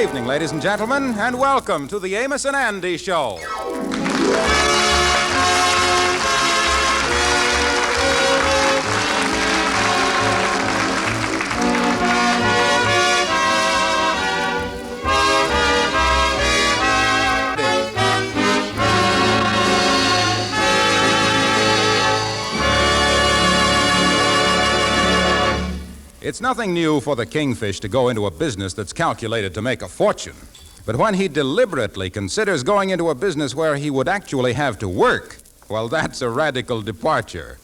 evening, ladies and gentlemen, and welcome to the Amos and Andy Show. It's nothing new for the kingfish to go into a business that's calculated to make a fortune. But when he deliberately considers going into a business where he would actually have to work, well, that's a radical departure.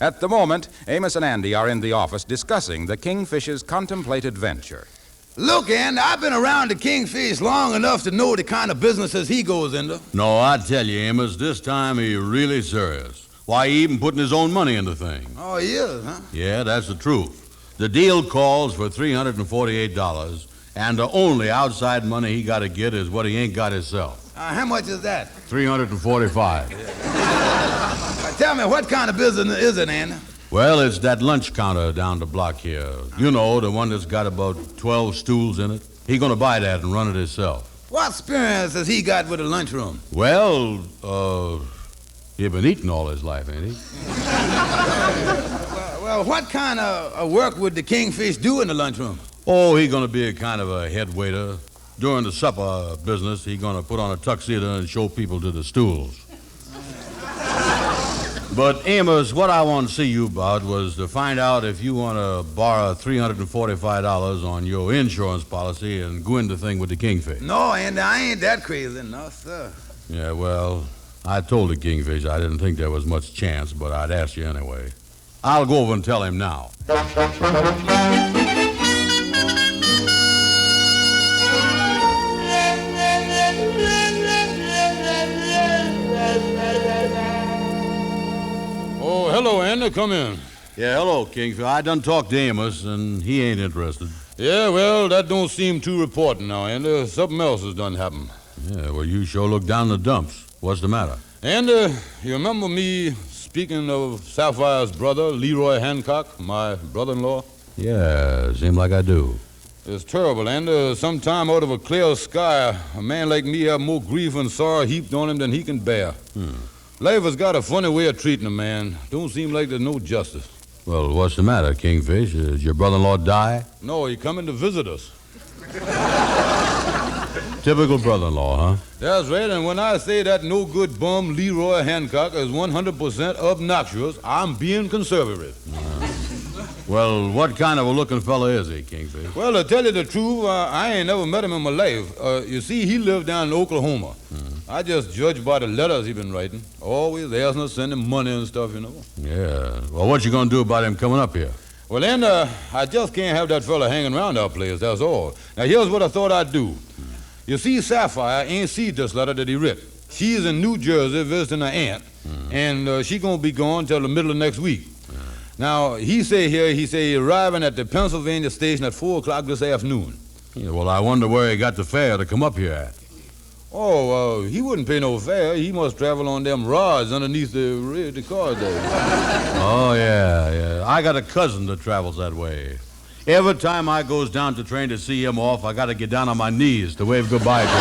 At the moment, Amos and Andy are in the office discussing the kingfish's contemplated venture. Look, Andy, I've been around the kingfish long enough to know the kind of businesses he goes into. No, I tell you, Amos, this time he's really serious. Why, he even putting his own money in the thing. Oh, he is, huh? Yeah, that's the truth. The deal calls for $348, and the only outside money he got to get is what he ain't got himself. How much is that? $345. Tell me, what kind of business is it, Andy? Well, it's that lunch counter down the block here. You know, the one that's got about 12 stools in it. He's going to buy that and run it himself. What experience has he got with the lunchroom? Well, he's been eating all his life, ain't he? Well, what kind of work would the kingfish do in the lunchroom? Oh, he's going to be a kind of a head waiter. During the supper business, he's going to put on a tuxedo and show people to the stools. But, Amos, what I want to see you about was to find out if you want to borrow $345 on your insurance policy and go into the thing with the kingfish. No, Andy, I ain't that crazy, no, sir. Yeah, well, I told the kingfish I didn't think there was much chance, but I'd ask you anyway. I'll go over and tell him now. Oh, hello, Andy. Come in. Yeah, hello, Kingfish. I done talked to Amos, and he ain't interested. Yeah, well, that don't seem too important now, Andy. Something else has done happened. Yeah, well, you sure look down the dumps. What's the matter? Andy, you remember me speaking of Sapphire's brother, Leroy Hancock, my brother-in-law? Yeah, seems like I do. It's terrible, Andy. Sometime out of a clear sky, a man like me have more grief and sorrow heaped on him than he can bear. Life has got a funny way of treating a man. Don't seem like there's no justice. Well, what's the matter, Kingfish? Did your brother-in-law die? No, he coming to visit us. Typical brother-in-law, huh? That's right, and when I say that no-good bum Leroy Hancock is 100% obnoxious, I'm being conservative. Well, what kind of a looking fella is he, Kingfish? Well, to tell you the truth, I ain't never met him in my life. You see, he lived down in Oklahoma. I just judge by the letters he been writing. Always asking us, sending money and stuff, you know. Yeah. Well, what you gonna do about him coming up here? Well, then, I just can't have that fella hanging around our place, that's all. Now, here's what I thought I'd do. You see, Sapphire ain't seen this letter that he writ. She's in New Jersey visiting her aunt, and she gonna be gone till the middle of next week. Now, he say arriving at the Pennsylvania station at 4 o'clock this afternoon. Yeah, well, I wonder where he got the fare to come up here at. Oh, he wouldn't pay no fare. He must travel on them rods underneath the car there. Oh, yeah. I got a cousin that travels that way. Every time I goes down to train to see him off, I got to get down on my knees to wave goodbye to him.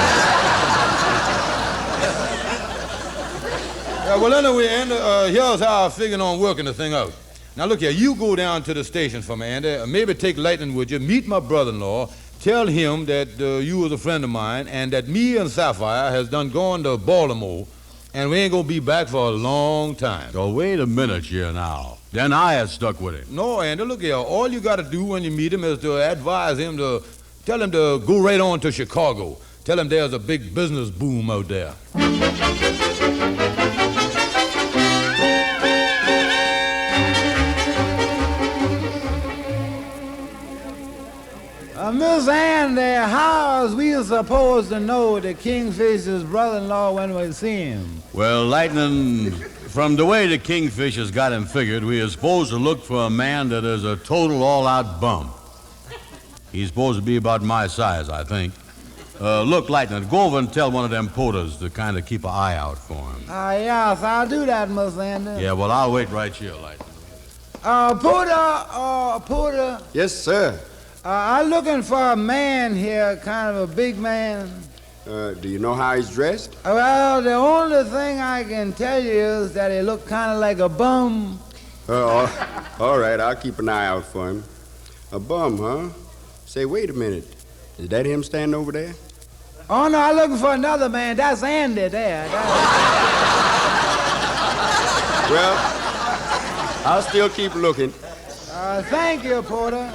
Yeah, well, anyway, Andy, here's how I figured on working the thing out. Now, look here, you go down to the station for me, Andy. Maybe take Lightning with you, meet my brother-in-law, tell him that you was a friend of mine and that me and Sapphire has done gone to Baltimore, and we ain't gonna be back for a long time. So wait a minute here now. Then I had stuck with him. No, Andy, look here. All you got to do when you meet him is to advise him to tell him to go right on to Chicago. Tell him there's a big business boom out there. Miss Andy, how is we supposed to know the Kingfish's brother-in-law when we see him? Well, Lightning, from the way the Kingfish has got him figured, we are supposed to look for a man that is a total all-out bum. He's supposed to be about my size, I think. Look, Lightning, go over and tell one of them porters to kind of keep an eye out for him. Yes, I'll do that, Miss Andy. Yeah, well, I'll wait right here, Lightning. Porter. Yes, sir. I'm looking for a man here, kind of a big man. Do you know how he's dressed? Well, the only thing I can tell you is that he looked kind of like a bum. All right, I'll keep an eye out for him. A bum, huh? Say, wait a minute. Is that him standing over there? Oh, no, I'm looking for another man. That's Andy there. Well, I'll still keep looking. Thank you, Porter.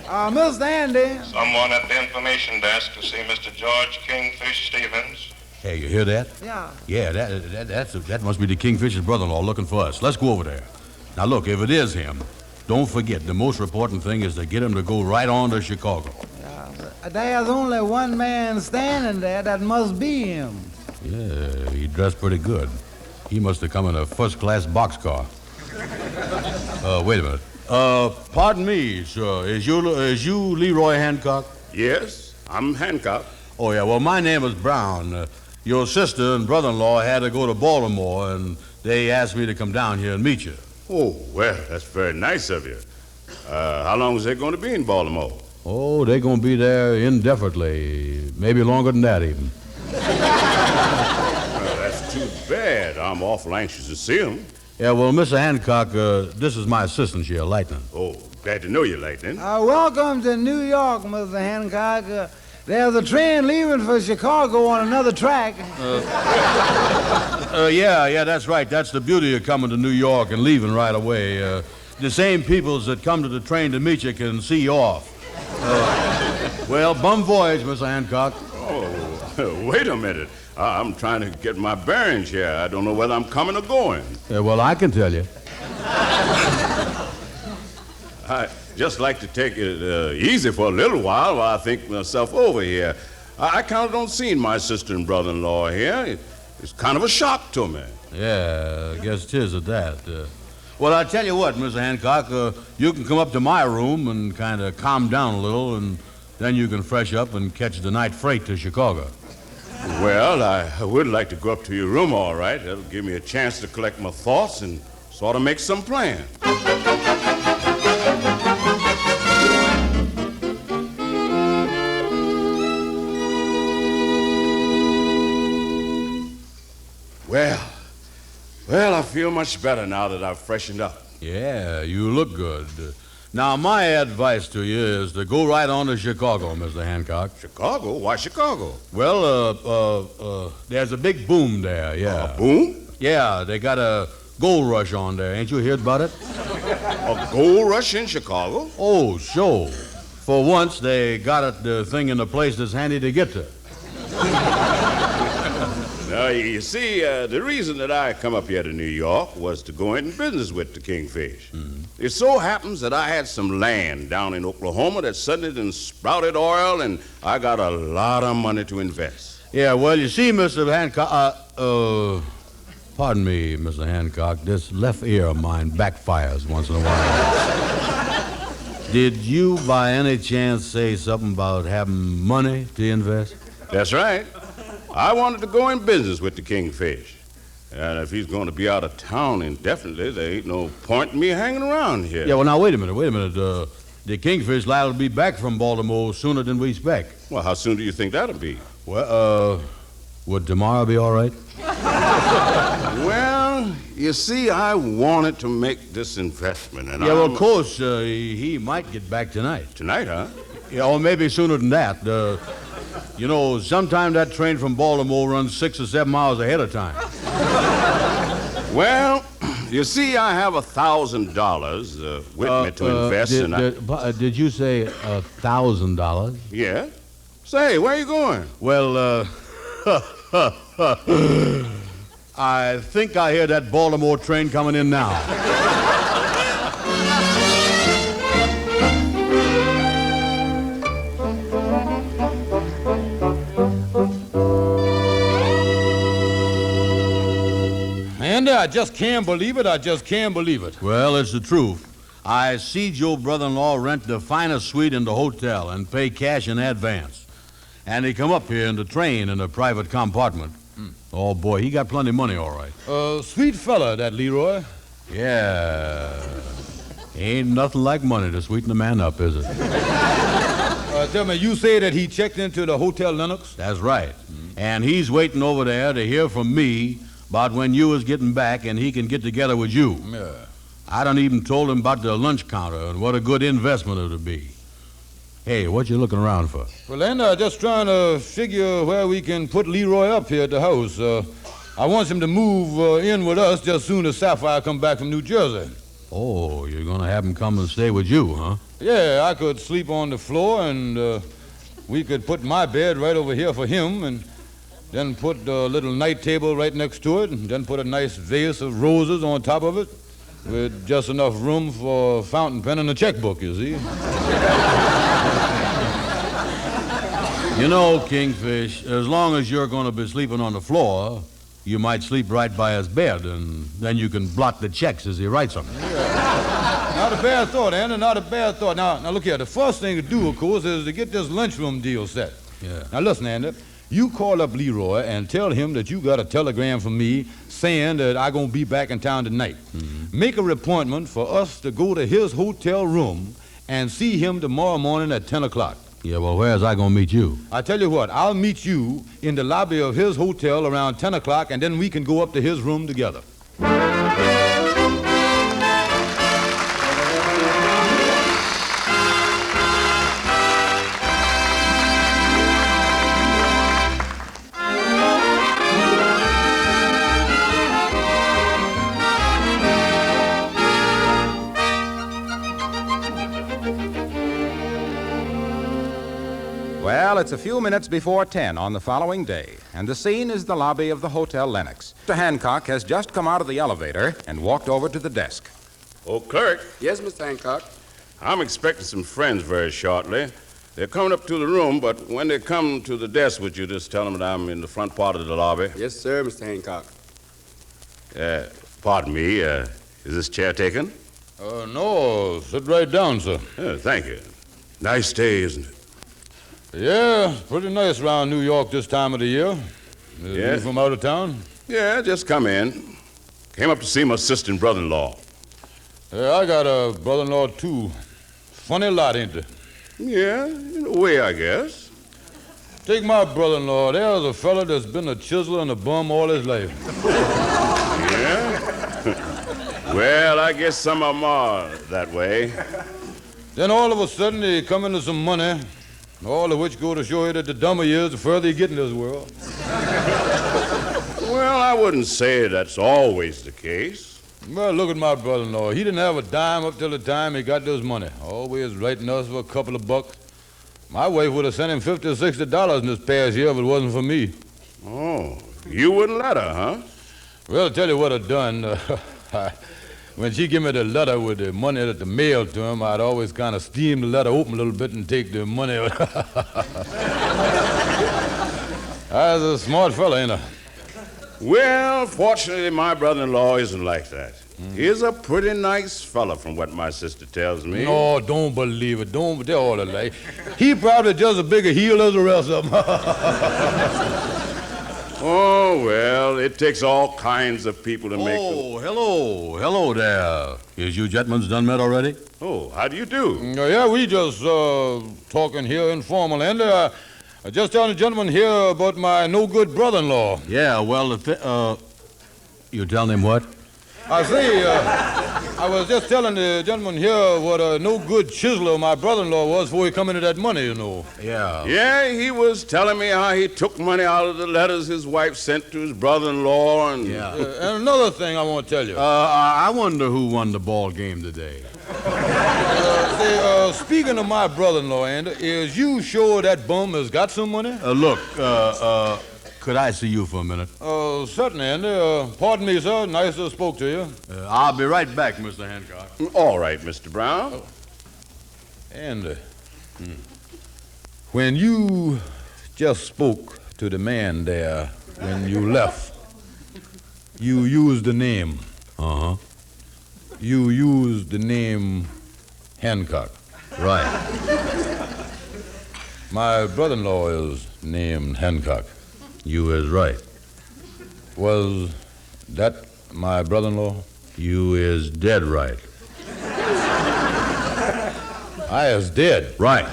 Mr. Andy. Someone at the information desk to see Mr. George Kingfish Stevens. Hey, you hear that? Yeah. Yeah, that must be the Kingfisher's brother-in-law looking for us. Let's go over there. Now, look, if it is him, don't forget, the most important thing is to get him to go right on to Chicago. There's only one man standing there. That must be him. Yeah, he dressed pretty good. He must have come in a first-class boxcar. Wait a minute. Pardon me, sir. Is you Leroy Hancock? Yes, I'm Hancock. Oh, yeah. Well, my name is Brown. Your sister and brother-in-law had to go to Baltimore, and they asked me to come down here and meet you. Oh, well, that's very nice of you. How long is they going to be in Baltimore? Oh, they're going to be there indefinitely. Maybe longer than that, even. That's too bad. I'm awful anxious to see them. Yeah, well, Mr. Hancock, this is my assistant here, Lightning. Oh, glad to know you, Lightning. Welcome to New York, Mr. Hancock. There's a train leaving for Chicago on another track. Yeah, that's right. That's the beauty of coming to New York and leaving right away. The same peoples that come to the train to meet you can see you off. Well, bum voyage, Mr. Hancock. Oh, wait a minute. I'm trying to get my bearings here. I don't know whether I'm coming or going. Yeah, well, I can tell you. I'd just like to take it easy for a little while I think myself over here. I counted on seeing my sister and brother-in-law here. It's kind of a shock to me. Yeah, I guess it is at that. Well, I tell you what, Mr. Hancock, you can come up to my room and kind of calm down a little, and then you can fresh up and catch the night freight to Chicago. Well, I would like to go up to your room, all right. That'll give me a chance to collect my thoughts and sort of make some plans. Well, I feel much better now that I've freshened up. Yeah, you look good. Now, my advice to you is to go right on to Chicago, Mr. Hancock. Chicago? Why Chicago? Well, there's a big boom there, yeah. A boom? Yeah, they got a gold rush on there. Ain't you heard about it? A gold rush in Chicago? Oh, sure. For once, they got the thing in a place that's handy to get to. Now, you see, the reason that I come up here to New York was to go into business with the Kingfish. Mm-hmm. It so happens that I had some land down in Oklahoma that suddenly done sprouted oil, and I got a lot of money to invest. Yeah, well, you see, Mr. Hancock, pardon me, Mr. Hancock, this left ear of mine backfires once in a while. Did you, by any chance, say something about having money to invest? That's right. I wanted to go in business with the Kingfish. And if he's going to be out of town indefinitely, there ain't no point in me hanging around here. Yeah, well, now, wait a minute. The Kingfish liable to be back from Baltimore sooner than we expect. Well, how soon do you think that'll be? Well, would tomorrow be all right? Well, you see, I wanted to make this investment, and yeah, well, of course, he might get back tonight. Tonight, huh? Yeah, or maybe sooner than that. You know, sometime that train from Baltimore runs 6 or 7 hours ahead of time. Well, you see, I have $1,000 with me to invest, did you say $1,000? Yeah. Say, where you going? Well, I think I hear that Baltimore train coming in now. Andy, I just can't believe it. Well, it's the truth. I see your brother-in-law rent the finest suite in the hotel and pay cash in advance. And he come up here in the train in a private compartment. Oh, boy, he got plenty of money, all right. Sweet fella, that Leroy. Yeah. Ain't nothing like money to sweeten a man up, is it? Tell me, you say that he checked into the Hotel Lennox? That's right. And he's waiting over there to hear from me about when you is getting back and he can get together with you. Yeah. I done even told him about the lunch counter and what a good investment it'll be. Hey, what you looking around for? Well, Andy, just trying to figure where we can put Leroy up here at the house. I want him to move in with us just soon as Sapphire come back from New Jersey. Oh, you're going to have him come and stay with you, huh? Yeah, I could sleep on the floor, and we could put my bed right over here for him, and then put a little night table right next to it, and then put a nice vase of roses on top of it, with just enough room for a fountain pen and a checkbook, you see. You know, Kingfish, as long as you're going to be sleeping on the floor, you might sleep right by his bed, and then you can blot the checks as he writes them. Not a bad thought, Andy, not a bad thought. Now, look here. The first thing to do, of course, is to get this lunchroom deal set. Yeah. Now, listen, Andy. You call up Leroy and tell him that you got a telegram from me saying that I'm going to be back in town tonight. Mm-hmm. Make a appointment for us to go to his hotel room and see him tomorrow morning at 10 o'clock. Yeah, well, where's I going to meet you? I tell you what, I'll meet you in the lobby of his hotel around 10 o'clock, and then we can go up to his room together. Well, it's a few minutes before 10 on the following day, and the scene is the lobby of the Hotel Lennox. Mr. Hancock has just come out of the elevator and walked over to the desk. Oh, clerk, Yes, Mr. Hancock. I'm expecting some friends very shortly. They're coming up to the room, but when they come to the desk with you, just tell them that I'm in the front part of the lobby. Yes, sir, Mr. Hancock. Pardon me, is this chair taken? No, sit right down, sir. Thank you. Nice day, isn't it? Yeah, pretty nice around New York this time of the year. Yeah. You from out of town? Yeah, just come in. Came up to see my sister and brother-in-law. Yeah, I got a brother-in-law, too. Funny lot, ain't they? Yeah, in a way, I guess. Take my brother-in-law. There's a fella that's been a chiseler and a bum all his life. Yeah? Well, I guess some of them are that way. Then all of a sudden, they come into some money, all of which go to show you that the dumber you is, the further you get in this world. Well, I wouldn't say that's always the case. Well, look at my brother-in-law. He didn't have a dime up till the time he got this money. Always writing us for a couple of bucks. My wife would have sent him $50 or $60 in this past year if it wasn't for me. Oh, you wouldn't let her, huh? Well, I'll tell you what I've done. When she give me the letter with the money that the mail to him, I'd always kind of steam the letter open a little bit and take the money out. I was a smart fella, ain't I? Well, fortunately, my brother-in-law isn't like that. He's a pretty nice fella, from what my sister tells me. No, don't believe it. They're all alike. He probably just as big a heel as the rest of them. Oh, well, it takes all kinds of people to make them. Oh, hello there. Is you gentlemen done met already? Oh, how do you do? Yeah, we just talking here informal, and I just telling the gentleman here about my no-good brother-in-law. Yeah, well, you telling him what? I say, I was just telling the gentleman here what a no-good chiseler my brother-in-law was before he come into that money, you know. Yeah. Yeah, he was telling me how he took money out of the letters his wife sent to his brother-in-law and... Yeah. And another thing I want to tell you. I wonder who won the ball game today. Speaking of my brother-in-law, Andy, is you sure that bum has got some money? Look, could I see you for a minute? Certainly, Andy. Pardon me, sir. Nice to spoke to you. I'll be right back, Mr. Hancock. All right, Mr. Brown. Andy, when you just spoke to the man there when you left, you used the name. Uh-huh. You used the name Hancock. Right. My brother-in-law is named Hancock. You is right. Was that my brother-in-law? You is dead right. I is dead. Right.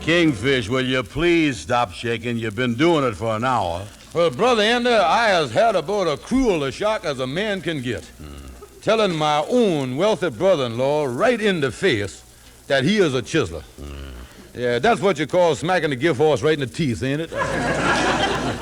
Kingfish, will you please stop shaking? You've been doing it for an hour. Well, Brother Andy, I has had about a cruel a shock as a man can get. Telling my own wealthy brother-in-law right in the face that he is a chiseler. Yeah, that's what you call smacking the gift horse right in the teeth, ain't it?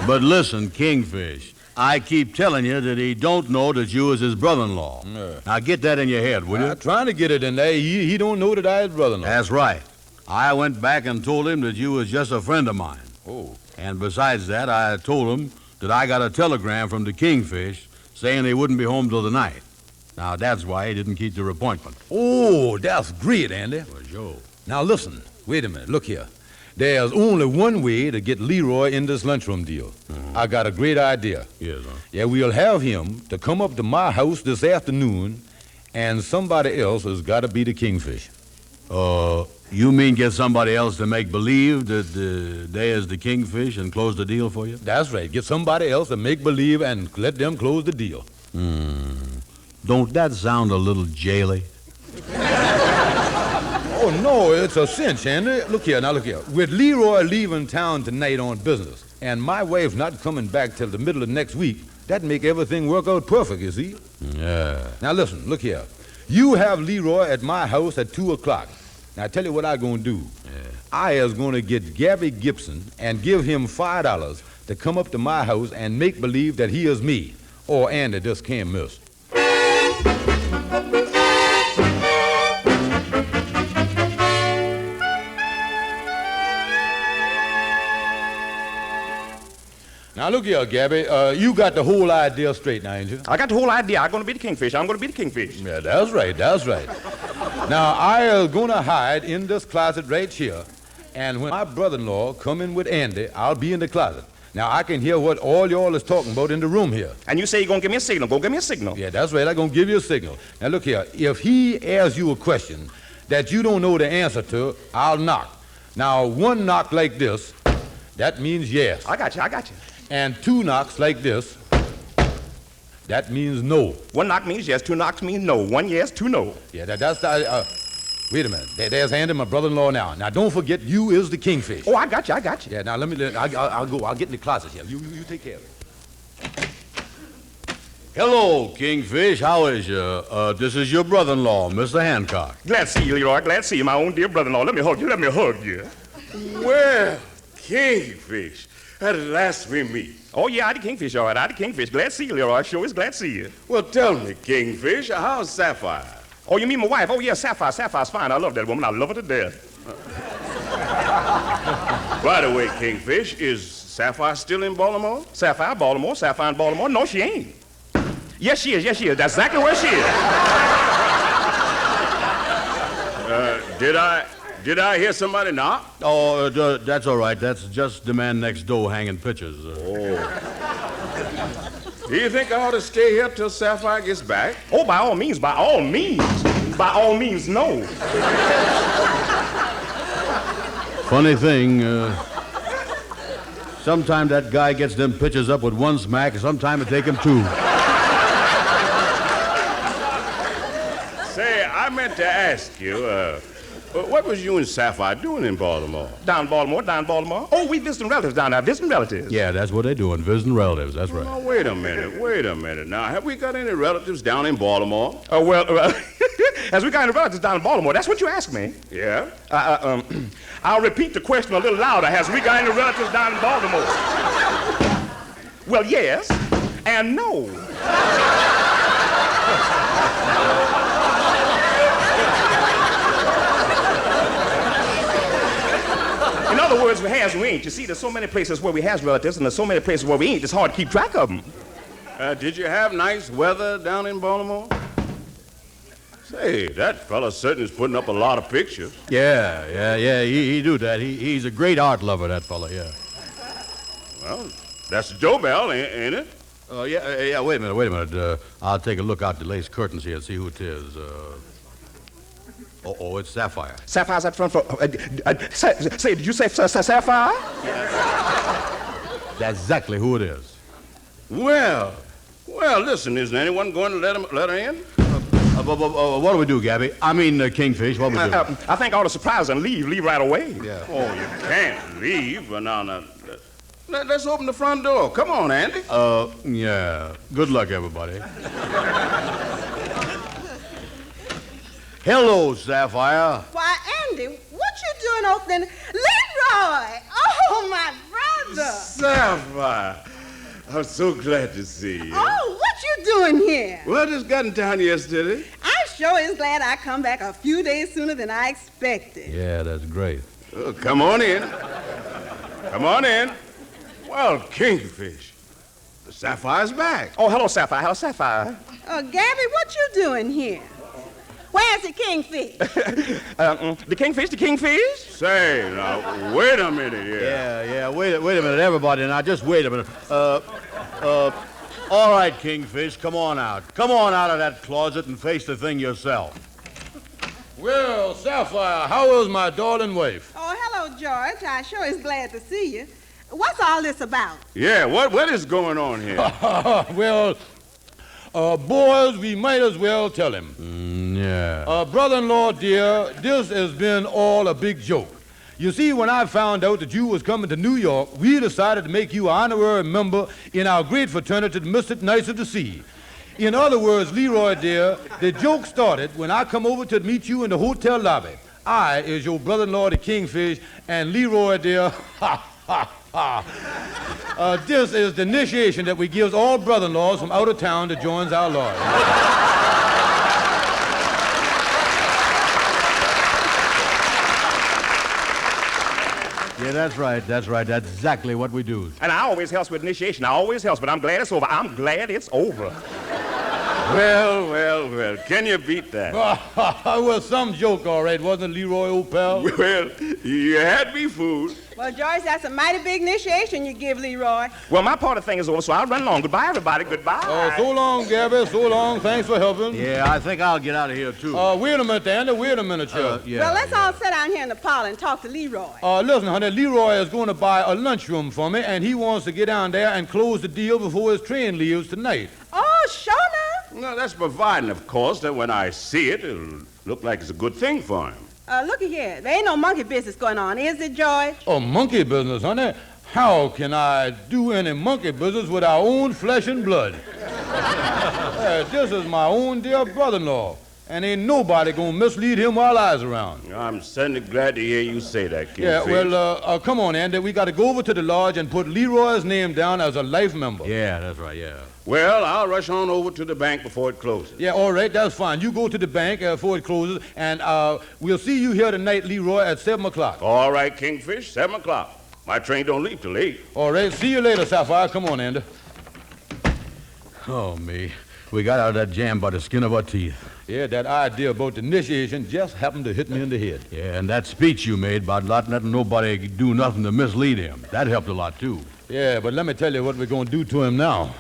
But listen, Kingfish, I keep telling you that he don't know that you is his brother-in-law. Now get that in your head, will you? I'm trying to get it in there. He don't know that I is brother-in-law. That's right. I went back and told him that you was just a friend of mine. Oh. And besides that, I told him that I got a telegram from the Kingfish saying he wouldn't be home till the night. Now, that's why he didn't keep their appointment. Oh, that's great, Andy. For sure. Now, listen. Wait a minute. Look here. There's only one way to get Leroy in this lunchroom deal. I got a great idea. Yes, huh? Yeah, we'll have him to come up to my house this afternoon, and somebody else has got to be the Kingfish. You mean get somebody else to make believe that they is the Kingfish and close the deal for you? That's right. Get somebody else to make believe and let them close the deal. Don't that sound a little jaily? Oh, no, it's a cinch, Andy. Look here, now look here. With Leroy leaving town tonight on business, and my wife not coming back till the middle of next week, that make everything work out perfect, you see? Yeah. Now listen, look here. You have Leroy at my house at 2 o'clock. Now, I tell you what I'm going to do. I is going to get Gabby Gibson and give him $5 to come up to my house and make believe that he is me. Or Andy just can't miss. Now, look here, Gabby. You got the whole idea straight now, ain't you? I got the whole idea. I'm going to be the Kingfish. I'm going to be the Kingfish. Yeah, that's right, that's right. Now, I is going to hide in this closet right here, and when my brother-in-law come in with Andy, I'll be in the closet. Now, I can hear what all y'all is talking about in the room here. And you say you're going to give me a signal. Go give me a signal. Yeah, that's right. I'm going to give you a signal. Now, look here. If he asks you a question that you don't know the answer to, I'll knock. Now, one knock like this, that means yes. I got you. And two knocks like this, that means no. One knock means yes, two knocks means no. One yes, two no. Yeah, that's the... wait a minute. There's Andy, my brother-in-law now. Now, don't forget, you is the Kingfish. Oh, I got you. Yeah, now, I'll go. I'll get in the closet here. You take care of it. Hello, Kingfish. How is you? This is your brother-in-law, Mr. Hancock. Glad to see you, Leroy. Glad to see you, my own dear brother-in-law. Let me hug you. Well, Kingfish, at last we meet. Oh, yeah, I the Kingfish, all right. I the Kingfish. Glad to see you, Leroy. Sure is glad to see you. Well, tell me, Kingfish, how's Sapphire? Oh, you mean my wife? Oh, yeah, Sapphire. Sapphire's fine. I love that woman. I love her to death. By the way, Kingfish, is Sapphire still in Baltimore? Sapphire in Baltimore? No, she ain't. Yes, she is. That's exactly where she is. Did I hear somebody knock? Oh, that's all right. That's just the man next door hanging pictures. Do you think I ought to stay here till Sapphire gets back? Oh, by all means, no. Funny thing, sometime that guy gets them pictures up with one smack, and sometime it take him two. Say, I meant to ask you, what was you and Sapphire doing in Baltimore? Down Baltimore. Oh, we visiting relatives down there, Yeah, that's what they're doing, visiting relatives, that's right. Now, wait a minute. Now, have we got any relatives down in Baltimore? As we got any relatives down in Baltimore, that's what you asked me. Yeah? I'll repeat the question a little louder. Has we got any relatives down in Baltimore? Well, yes and no. In other words, we has and we ain't. You see, there's so many places where we has relatives, and there's so many places where we ain't. It's hard to keep track of them. Did you have nice weather down in Baltimore? Say, that fella certainly is putting up a lot of pictures. Yeah, he do that. He's a great art lover, that fella, yeah. Well, that's Joe Bell, ain't it? Yeah, wait a minute. I'll take a look out the lace curtains here and see who it is. It's Sapphire. Sapphire's at front. Say, did you say Sapphire? That's exactly who it is. Well, listen, isn't anyone going to let her in? What do we do, Gabby? I mean, Kingfish, what do we do? I think I ought to surprise her and leave right away. Yeah. Oh, you can't leave. But now, let's open the front door. Come on, Andy. Yeah. Good luck, everybody. Hello, Sapphire. Why, Andy, what you doing opening? Leroy! Oh, my brother! Sapphire, I'm so glad to see you. Oh, what you doing here? Well, I just got in town yesterday. I sure is glad I come back a few days sooner than I expected. Yeah, that's great. Oh, come on in. Come on in. Well, Kingfish, the Sapphire's back. Oh, hello, Sapphire. Hello, Sapphire. Gabby, what you doing here? Where's the kingfish? The kingfish? Say, now, wait a minute here. Yeah, wait a minute, everybody. Now, just wait a minute. All right, Kingfish, come on out. Come on out of that closet and face the thing yourself. Well, Sapphire, how is my darling wife? Oh, hello, George. I sure is glad to see you. What's all this about? Yeah, what is going on here? Well, boys, we might as well tell him. Yeah. Brother-in-law, dear, this has been all a big joke. You see, when I found out that you was coming to New York, we decided to make you an honorary member in our great fraternity, the Mystic Knights of the Sea. In other words, Leroy, dear, the joke started when I come over to meet you in the hotel lobby. I is your brother-in-law, the Kingfish, and Leroy, dear, this is the initiation that we gives all brother-in-laws from out of town that joins our lodge. Yeah, that's right. That's exactly what we do. And I always helps with initiation. I always helps, but I'm glad it's over. I'm glad it's over. Well. Can you beat that? Well, some joke, all right, wasn't it, Leroy, old pal? Well, you had me fooled. Well, George, that's a mighty big initiation you give Leroy. Well, my part of the thing is over, so I'll run along. Goodbye, everybody. Goodbye. So long, Gabby. So long. Thanks for helping. Yeah, I think I'll get out of here, too. Wait a minute, Andy. Wait a minute, Chuck. Yeah. Well, let's all sit down here in the parlor and talk to Leroy. Listen, honey, Leroy is going to buy a lunchroom for me, and he wants to get down there and close the deal before his train leaves tonight. Oh, sure enough. No, that's providing, of course, that when I see it, it'll look like it's a good thing for him. Looky here. There ain't no monkey business going on, is it, George? Oh, monkey business, honey? How can I do any monkey business with our own flesh and blood? This is my own dear brother-in-law, and ain't nobody gonna mislead him while I's around. I'm certainly glad to hear you say that, Kingfish. Yeah, well, come on, Andy. We got to go over to the lodge and put Leroy's name down as a life member. Yeah, that's right, yeah. Well, I'll rush on over to the bank before it closes. Yeah, all right, that's fine. You go to the bank before it closes, and we'll see you here tonight, Leroy, at 7 o'clock. All right, Kingfish, 7 o'clock. My train don't leave till 8. All right, see you later, Sapphire. Come on, Andy. Oh, me. We got out of that jam by the skin of our teeth. Yeah, that idea about the initiation just happened to hit me in the head. Yeah, and that speech you made about not letting nobody do nothing to mislead him, that helped a lot, too. Yeah, but let me tell you what we're going to do to him now.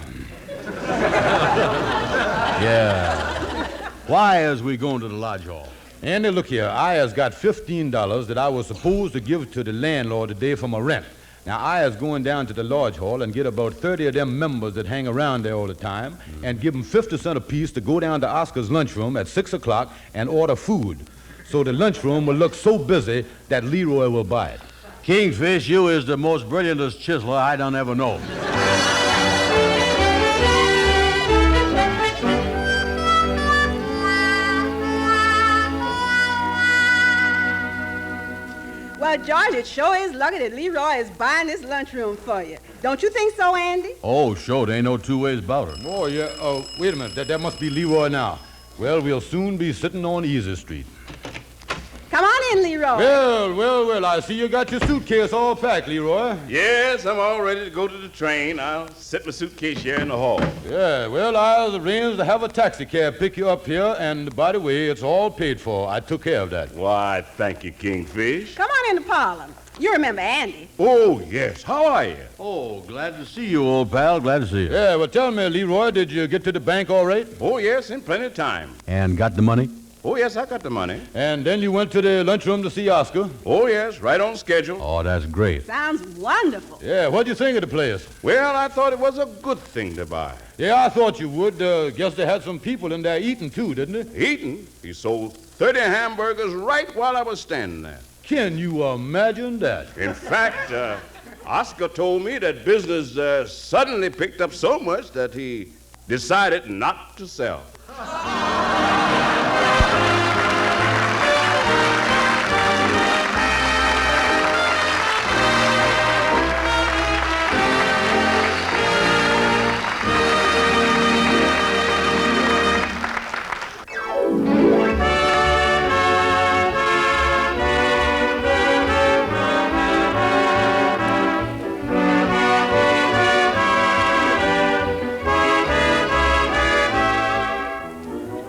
Yeah. Why is we going to the lodge hall? Andy, look here. I has got $15 that I was supposed to give to the landlord today for my rent. Now, I is going down to the lodge hall and get about 30 of them members that hang around there all the time and give them 50 cents apiece to go down to Oscar's lunchroom at 6 o'clock and order food. So the lunchroom will look so busy that Leroy will buy it. Kingfish, you is the most brilliantest chiseler I done ever know. Well, George, it sure is lucky that Leroy is buying this lunchroom for you. Don't you think so, Andy? Oh, sure. There ain't no two ways about it. Oh, yeah. Oh, wait a minute. That must be Leroy now. Well, we'll soon be sitting on Easy Street. Come on in, Leroy. Well, I see you got your suitcase all packed, Leroy. Yes, I'm all ready to go to the train. I'll set my suitcase here in the hall. Yeah, well, I arranged to have a taxi cab pick you up here, and by the way, it's all paid for. I took care of that. Why, thank you, Kingfish. Come on in the parlor. You remember Andy. Oh, yes. How are you? Oh, glad to see you, old pal. Glad to see you. Yeah, well, tell me, Leroy, did you get to the bank all right? Oh, yes, in plenty of time. And got the money? Oh, yes, I got the money. And then you went to the lunchroom to see Oscar? Oh, yes, right on schedule. Oh, that's great. Sounds wonderful. Yeah, what'd you think of the place? Well, I thought it was a good thing to buy. Yeah, I thought you would. Guess they had some people in there eating, too, didn't they? Eating? He sold 30 hamburgers right while I was standing there. Can you imagine that? In fact, Oscar told me that business suddenly picked up so much that he decided not to sell.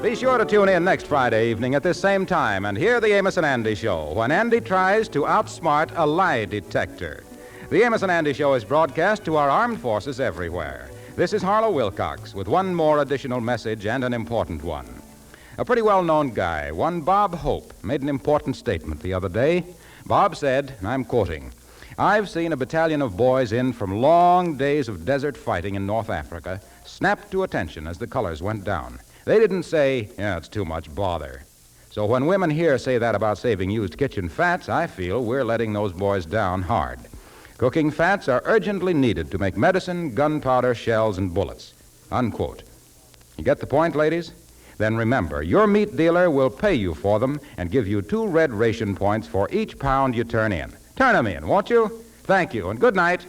Be sure to tune in next Friday evening at this same time and hear the Amos and Andy Show when Andy tries to outsmart a lie detector. The Amos and Andy Show is broadcast to our armed forces everywhere. This is Harlow Wilcox with one more additional message and an important one. A pretty well-known guy, one Bob Hope, made an important statement the other day. Bob said, and I'm quoting, "I've seen a battalion of boys in from long days of desert fighting in North Africa snap to attention as the colors went down. They didn't say, yeah, it's too much bother." So when women here say that about saving used kitchen fats, I feel we're letting those boys down hard. Cooking fats are urgently needed to make medicine, gunpowder, shells, and bullets. Unquote. You get the point, ladies? Then remember, your meat dealer will pay you for them and give you 2 red ration points for each pound you turn in. Turn them in, won't you? Thank you, and good night.